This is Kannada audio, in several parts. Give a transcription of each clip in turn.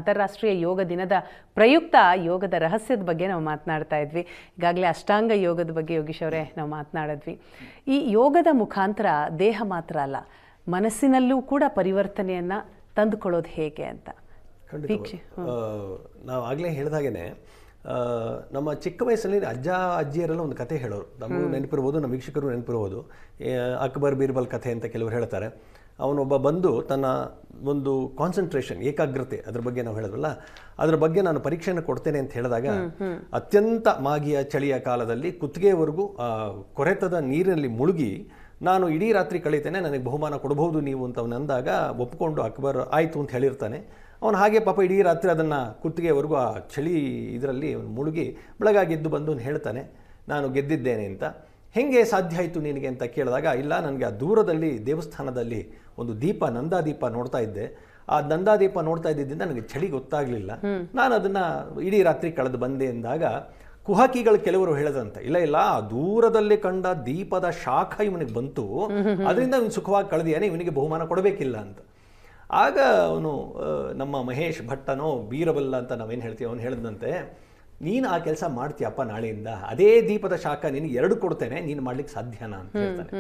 ಅಂತಾರಾಷ್ಟ್ರೀಯ ಯೋಗ ದಿನದ ಪ್ರಯುಕ್ತ ಯೋಗದ ರಹಸ್ಯದ ಬಗ್ಗೆ ನಾವು ಮಾತನಾಡ್ತಾ ಇದ್ವಿ. ಈಗಾಗಲೇ ಅಷ್ಟಾಂಗ ಯೋಗದ ಬಗ್ಗೆ ಯೋಗೀಶ್ ಅವರೇ ನಾವು ಮಾತನಾಡಿದ್ವಿ. ಈ ಯೋಗದ ಮುಖಾಂತರ ದೇಹ ಮಾತ್ರ ಅಲ್ಲ, ಮನಸ್ಸಿನಲ್ಲೂ ಕೂಡ ಪರಿವರ್ತನೆಯನ್ನು ತಂದುಕೊಳ್ಳೋದು ಹೇಗೆ ಅಂತ ನಾವು ಆಗಲೇ ಹೇಳಿದಾಗೇನೆ ನಮ್ಮ ಚಿಕ್ಕ ವಯಸ್ಸಲ್ಲಿ ಅಜ್ಜ ಅಜ್ಜಿಯರೆಲ್ಲ ಒಂದು ಕತೆ ಹೇಳೋರು. ನಮಗೂ ನೆನಪಿರ್ಬೋದು, ನಮ್ಮ ವೀಕ್ಷಕರು ನೆನಪಿರ್ಬೋದು. ಅಕ್ಬರ್ ಬೀರ್ಬಲ್ ಕಥೆ ಅಂತ ಕೆಲವರು ಹೇಳ್ತಾರೆ. ಅವನೊಬ್ಬ ಬಂದು ತನ್ನ ಒಂದು ಕಾನ್ಸಂಟ್ರೇಷನ್, ಏಕಾಗ್ರತೆ, ಅದ್ರ ಬಗ್ಗೆ ನಾವು ಹೇಳಿದ್ವಲ್ಲ, ಅದ್ರ ಬಗ್ಗೆ ನಾನು ಪರೀಕ್ಷೆಯನ್ನು ಕೊಡ್ತೇನೆ ಅಂತ ಹೇಳಿದಾಗ ಅತ್ಯಂತ ಮಾಗಿಯ ಚಳಿಯ ಕಾಲದಲ್ಲಿ ಕುತ್ತಿಗೆವರೆಗೂ ಕೊರೆತದ ನೀರಿನಲ್ಲಿ ಮುಳುಗಿ ನಾನು ಇಡೀ ರಾತ್ರಿ ಕಳೀತೇನೆ, ನನಗೆ ಬಹುಮಾನ ಕೊಡಬಹುದು ನೀವು ಅಂತ ಅವನು ಅಂದಾಗ ಒಪ್ಪಿಕೊಂಡು ಅಕ್ಬರ್ ಆಯಿತು ಅಂತ ಹೇಳಿರ್ತಾನೆ. ಅವನು ಹಾಗೆ ಪಾಪ ಇಡೀ ರಾತ್ರಿ ಅದನ್ನು ಕುತ್ತಿಗೆವರೆಗೂ ಆ ಚಳಿ ಇದರಲ್ಲಿ ಅವನು ಮುಳುಗಿ ಬೆಳಗಾಗಿ ಎದ್ದು ಬಂದು ಹೇಳ್ತಾನೆ, ನಾನು ಗೆದ್ದಿದ್ದೇನೆ ಅಂತ. ಹೇಗೆ ಸಾಧ್ಯ ಆಯಿತು ನಿನಗೆ ಅಂತ ಕೇಳಿದಾಗ, ಇಲ್ಲ, ನನಗೆ ಆ ದೂರದಲ್ಲಿ ದೇವಸ್ಥಾನದಲ್ಲಿ ಒಂದು ದೀಪ, ನಂದಾದೀಪ ನೋಡ್ತಾ ಇದ್ದೆ. ಆ ನಂದಾದೀಪ ನೋಡ್ತಾ ಇದ್ದಿದ್ದರಿಂದ ನನಗೆ ಚಳಿ ಗೊತ್ತಾಗಲಿಲ್ಲ, ನಾನು ಅದನ್ನು ಇಡೀ ರಾತ್ರಿ ಕಳೆದು ಬಂದೆ ಎಂದಾಗ ಕುಹಕಿಗಳು ಕೆಲವರು ಹೇಳದಂತೆ, ಇಲ್ಲ ದೂರದಲ್ಲಿ ಕಂಡ ದೀಪದ ಶಾಖ ಇವನಿಗೆ ಬಂತು, ಅದರಿಂದ ಇವನು ಸುಖವಾಗಿ ಕಳೆದಿಯಾನೆ, ಇವನಿಗೆ ಬಹುಮಾನ ಕೊಡಬೇಕಿಲ್ಲ ಅಂತ. ಆಗ ಅವನು ನಮ್ಮ ಮಹೇಶ್ ಭಟ್ಟನೋ ಬೀರಬಲ್ಲ ಅಂತ ನಾವೇನು ಹೇಳ್ತೀವಿ, ಅವನು ಹೇಳಿದಂತೆ, ನೀನು ಆ ಕೆಲಸ ಮಾಡ್ತೀಯಪ್ಪ, ನಾಳೆಯಿಂದ ಅದೇ ದೀಪದ ಶಾಖ ನಿನಗೆ 2 ಕೊಡ್ತೇನೆ, ನೀನು ಮಾಡ್ಲಿಕ್ಕೆ ಸಾಧ್ಯನಾ ಅಂತ ಹೇಳ್ತಾನೆ.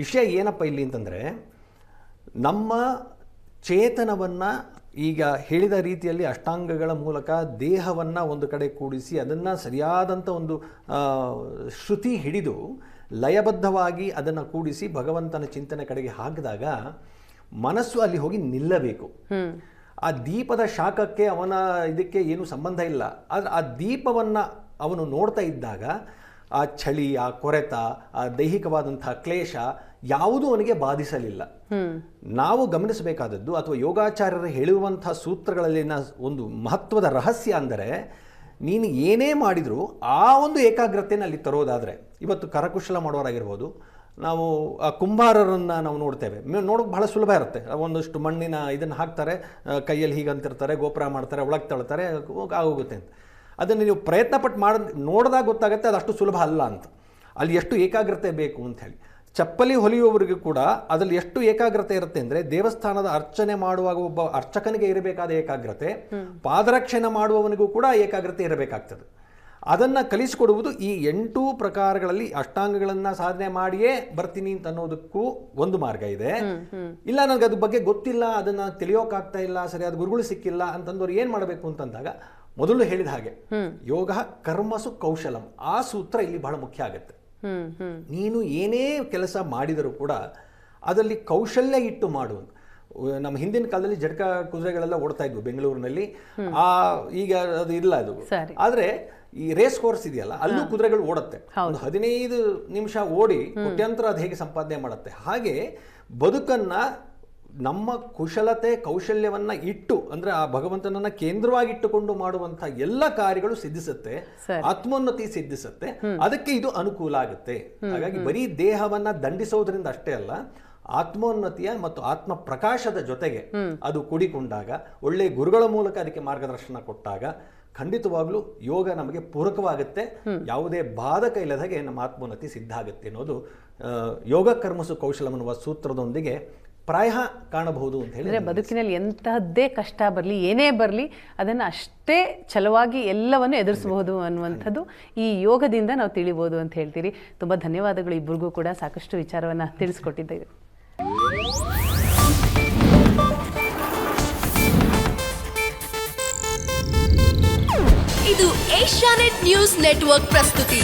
ವಿಷಯ ಏನಪ್ಪ ಇಲ್ಲಿ ಅಂತಂದರೆ, ನಮ್ಮ ಚೇತನವನ್ನು ಈಗ ಹೇಳಿದ ರೀತಿಯಲ್ಲಿ ಅಷ್ಟಾಂಗಗಳ ಮೂಲಕ ದೇಹವನ್ನು ಒಂದು ಕಡೆ ಕೂಡಿಸಿ ಅದನ್ನು ಸರಿಯಾದಂಥ ಒಂದು ಶ್ರುತಿ ಹಿಡಿದು ಲಯಬದ್ಧವಾಗಿ ಅದನ್ನು ಕೂಡಿಸಿ ಭಗವಂತನ ಚಿಂತನೆ ಕಡೆಗೆ ಹಾಕಿದಾಗ ಮನಸ್ಸು ಅಲ್ಲಿ ಹೋಗಿ ನಿಲ್ಲಬೇಕು. ಆ ದೀಪದ ಶಾಖಕ್ಕೆ ಅವನ ಇದಕ್ಕೆ ಏನು ಸಂಬಂಧ ಇಲ್ಲ. ಆದರೆ ಆ ದೀಪವನ್ನು ಅವನು ನೋಡ್ತಾ ಇದ್ದಾಗ ಆ ಚಳಿ, ಆ ಕೊರೆತ, ಆ ದೈಹಿಕವಾದಂತಹ ಕ್ಲೇಶ ಯಾವುದೂ ಅವನಿಗೆ ಬಾಧಿಸಲಿಲ್ಲ. ನಾವು ಗಮನಿಸಬೇಕಾದದ್ದು ಅಥವಾ ಯೋಗಾಚಾರ್ಯರು ಹೇಳಿರುವಂತಹ ಸೂತ್ರಗಳಲ್ಲಿನ ಒಂದು ಮಹತ್ವದ ರಹಸ್ಯ ಅಂದರೆ, ನೀನು ಏನೇ ಮಾಡಿದರೂ ಆ ಒಂದು ಏಕಾಗ್ರತೆಯನ್ನು ಅಲ್ಲಿ ತರೋದಾದರೆ, ಇವತ್ತು ಕರಕುಶಲ ಮಾಡೋರಾಗಿರ್ಬೋದು, ನಾವು ಆ ಕುಂಬಾರರನ್ನು ನಾವು ನೋಡ್ತೇವೆ, ನೋಡೋಕೆ ಬಹಳ ಸುಲಭ ಇರುತ್ತೆ. ಒಂದಷ್ಟು ಮಣ್ಣಿನ ಇದನ್ನು ಹಾಕ್ತಾರೆ, ಕೈಯಲ್ಲಿ ಹೀಗಂತಿರ್ತಾರೆ, ಗೋಪುರ ಮಾಡ್ತಾರೆ, ಒಳಗೆ ತಳ್ತಾರೆ, ಆಗೋಗುತ್ತೆ ಅಂತ. ಅದನ್ನು ನೀವು ಪ್ರಯತ್ನಪಟ್ಟು ನೋಡಿದಾಗ ಗೊತ್ತಾಗುತ್ತೆ ಅದು ಅಷ್ಟು ಸುಲಭ ಅಲ್ಲ ಅಂತ. ಅಲ್ಲಿ ಎಷ್ಟು ಏಕಾಗ್ರತೆ ಬೇಕು ಅಂತ ಹೇಳಿ. ಚಪ್ಪಲಿ ಹೊಲಿಯುವವರಿಗೂ ಕೂಡ ಅದರಲ್ಲಿ ಎಷ್ಟು ಏಕಾಗ್ರತೆ ಇರುತ್ತೆ ಅಂದರೆ, ದೇವಸ್ಥಾನದ ಅರ್ಚನೆ ಮಾಡುವಾಗ ಒಬ್ಬ ಅರ್ಚಕನಿಗೆ ಇರಬೇಕಾದ ಏಕಾಗ್ರತೆ, ಪಾದರಕ್ಷಣೆ ಮಾಡುವವನಿಗೂ ಕೂಡ ಏಕಾಗ್ರತೆ ಇರಬೇಕಾಗ್ತದೆ. ಅದನ್ನು ಕಲಿಸಿಕೊಡುವುದು ಈ 8 ಪ್ರಕಾರಗಳಲ್ಲಿ ಅಷ್ಟಾಂಗಗಳನ್ನು ಸಾಧನೆ ಮಾಡಿಯೇ ಬರ್ತೀನಿ ಅಂತ ಅನ್ನೋದಕ್ಕೂ ಒಂದು ಮಾರ್ಗ ಇದೆ. ಇಲ್ಲ, ನನಗೆ ಅದ್ರ ಬಗ್ಗೆ ಗೊತ್ತಿಲ್ಲ, ಅದನ್ನು ತಿಳಿಯೋಕ್ಕಾಗ್ತಾ ಇಲ್ಲ, ಸರಿಯಾದ ಗುರುಗಳು ಸಿಕ್ಕಿಲ್ಲ ಅಂತಂದವ್ರು ಏನು ಮಾಡಬೇಕು ಅಂತಂದಾಗ, ಮೊದಲು ಹೇಳಿದ ಹಾಗೆ ಯೋಗ ಕರ್ಮಸು ಕೌಶಲಂ, ಆ ಸೂತ್ರ ಇಲ್ಲಿ ಬಹಳ ಮುಖ್ಯ ಆಗುತ್ತೆ. ನೀನು ಏನೇ ಕೆಲಸ ಮಾಡಿದರೂ ಕೂಡ ಅದರಲ್ಲಿ ಕೌಶಲ್ಯ ಇಟ್ಟು ಮಾಡು. ನಮ್ಮ ಹಿಂದಿನ ಕಾಲದಲ್ಲಿ ಜಟಕ ಕುದುರೆಗಳೆಲ್ಲ ಓಡ್ತಾ ಇದ್ವು ಬೆಂಗಳೂರಿನಲ್ಲಿ, ಈಗ ಅದು ಇಲ್ಲ ಅದು. ಆದರೆ ಈ ರೇಸ್ ಕೋರ್ಸ್ ಇದೆಯಲ್ಲ, ಅಲ್ಲೂ ಕುದುರೆಗಳು ಓಡುತ್ತೆ. ಒಂದು 15 ನಿಮಿಷ ಓಡಿ ಕೋಟ್ಯಾಂತರ ಅದು ಹೇಗೆ ಸಂಪಾದನೆ ಮಾಡುತ್ತೆ. ಹಾಗೆ ಬದುಕನ್ನ ನಮ್ಮ ಕುಶಲತೆ ಕೌಶಲ್ಯವನ್ನ ಇಟ್ಟು, ಅಂದ್ರೆ ಆ ಭಗವಂತನನ್ನ ಕೇಂದ್ರವಾಗಿಟ್ಟುಕೊಂಡು ಮಾಡುವಂತ ಎಲ್ಲ ಕಾರ್ಯಗಳು ಸಿದ್ಧಿಸುತ್ತೆ, ಆತ್ಮೋನ್ನತಿ ಸಿದ್ಧಿಸುತ್ತೆ. ಅದಕ್ಕೆ ಇದು ಅನುಕೂಲ ಆಗುತ್ತೆ. ಹಾಗಾಗಿ ಬರೀ ದೇಹವನ್ನ ದಂಡಿಸೋದ್ರಿಂದ ಅಷ್ಟೇ ಅಲ್ಲ, ಆತ್ಮೋನ್ನತಿಯ ಮತ್ತು ಆತ್ಮ ಪ್ರಕಾಶದ ಜೊತೆಗೆ ಅದು ಕೂಡಿಕೊಂಡಾಗ, ಒಳ್ಳೆ ಗುರುಗಳ ಮೂಲಕ ಅದಕ್ಕೆ ಮಾರ್ಗದರ್ಶನ ಕೊಟ್ಟಾಗ ಖಂಡಿತವಾಗ್ಲೂ ಯೋಗ ನಮಗೆ ಪೂರಕವಾಗುತ್ತೆ. ಯಾವುದೇ ಬಾಧಕ ಇಲ್ಲದ ಹಾಗೆ ನಮ್ಮ ಆತ್ಮೋನ್ನತಿ ಸಿದ್ಧ ಆಗುತ್ತೆ ಅನ್ನೋದು ಯೋಗ ಕರ್ಮಸು ಕೌಶಲಂ ಅನ್ನುವ ಸೂತ್ರದೊಂದಿಗೆ ಪ್ರಾಯ ಕಾಣಬಹುದು ಅಂತ ಹೇಳಿ. ಬದುಕಿನಲ್ಲಿ ಎಂತಹದ್ದೇ ಕಷ್ಟ ಬರಲಿ, ಏನೇ ಬರಲಿ, ಅದನ್ನು ಅಷ್ಟೇ ಛಲವಾಗಿ ಎಲ್ಲವನ್ನು ಎದುರಿಸಬಹುದು ಅನ್ನುವಂಥದ್ದು ಈ ಯೋಗದಿಂದ ನಾವು ತಿಳಿಬಹುದು ಅಂತ ಹೇಳ್ತೀರಿ. ತುಂಬ ಧನ್ಯವಾದಗಳು ಇಬ್ಬರಿಗೂ ಕೂಡ, ಸಾಕಷ್ಟು ವಿಚಾರವನ್ನು ತಿಳಿಸ್ಕೊಟ್ಟಿದ್ದೀವಿ. ಇದು ಏಷ್ಯಾನೆಟ್ ನ್ಯೂಸ್ ನೆಟ್ವರ್ಕ್ ಪ್ರಸ್ತುತಿ.